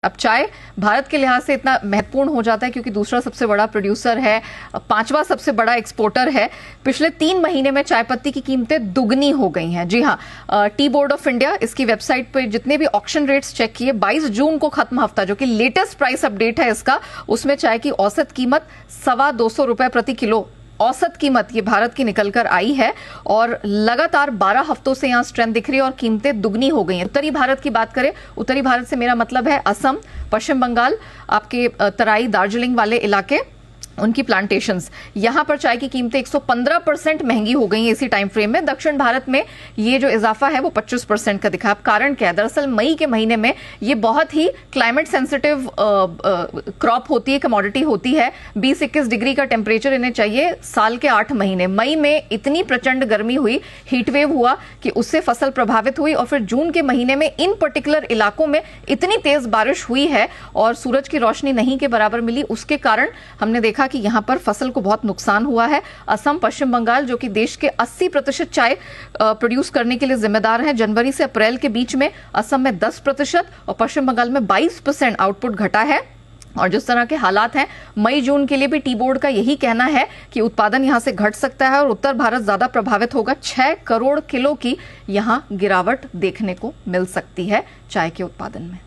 अब चाय भारत के लिहाज से इतना महत्वपूर्ण हो जाता है क्योंकि दूसरा सबसे बड़ा प्रोड्यूसर है, पांचवा सबसे बड़ा एक्सपोर्टर है। पिछले 3 महीने में चाय पत्ती की कीमतें दुगनी हो गई हैं। जी हाँ, टी बोर्ड ऑफ इंडिया इसकी वेबसाइट पर जितने भी ऑक्शन रेट्स चेक किए, 22 जून को खत्म हफ्ता जो कि लेटेस्ट प्राइस अपडेट है इसका, उसमें चाय की औसत कीमत 225 रुपए प्रति किलो औसत कीमत ये भारत की निकलकर आई है और लगातार 12 हफ्तों से यहां स्ट्रेंथ दिख रही है और कीमतें दुगनी हो गई हैं। उत्तरी भारत की बात करें, उत्तरी भारत से मेरा मतलब है असम, पश्चिम बंगाल, आपके तराई दार्जिलिंग वाले इलाके, उनकी प्लांटेशंस, यहां पर चाय की कीमतें 115% महंगी हो गई हैं इसी टाइम फ्रेम में। दक्षिण भारत में ये जो इजाफा है वो 25% का दिखा। अब कारण क्या है? दरअसल मई के महीने में ये बहुत ही क्लाइमेट सेंसिटिव क्रॉप होती है, कमोडिटी होती है। 20-21 डिग्री का टेम्परेचर इन्हें चाहिए साल के 8 महीने। मई में इतनी प्रचंड गर्मी हुई, हीटवेव हुआ कि उससे फसल प्रभावित हुई और फिर जून के महीने में इन पर्टिकुलर इलाकों में इतनी तेज बारिश हुई है और सूरज की रोशनी नहीं के बराबर मिली। उसके कारण हमने देखा कि यहां पर फसल को बहुत नुकसान हुआ है। असम, पश्चिम बंगाल जो कि देश के 80% चाय प्रोड्यूस करने के लिए जिम्मेदार हैं, जनवरी से अप्रैल के बीच में असम में 10% और पश्चिम बंगाल में 22% आउटपुट घटा है। और जिस तरह के हालात हैं, मई जून के लिए भी टी बोर्ड का यही कहना है कि उत्पादन यहां से घट सकता है और उत्तर भारत ज्यादा प्रभावित होगा। 6 करोड़ किलो की यहां गिरावट देखने को मिल सकती है चाय के उत्पादन में।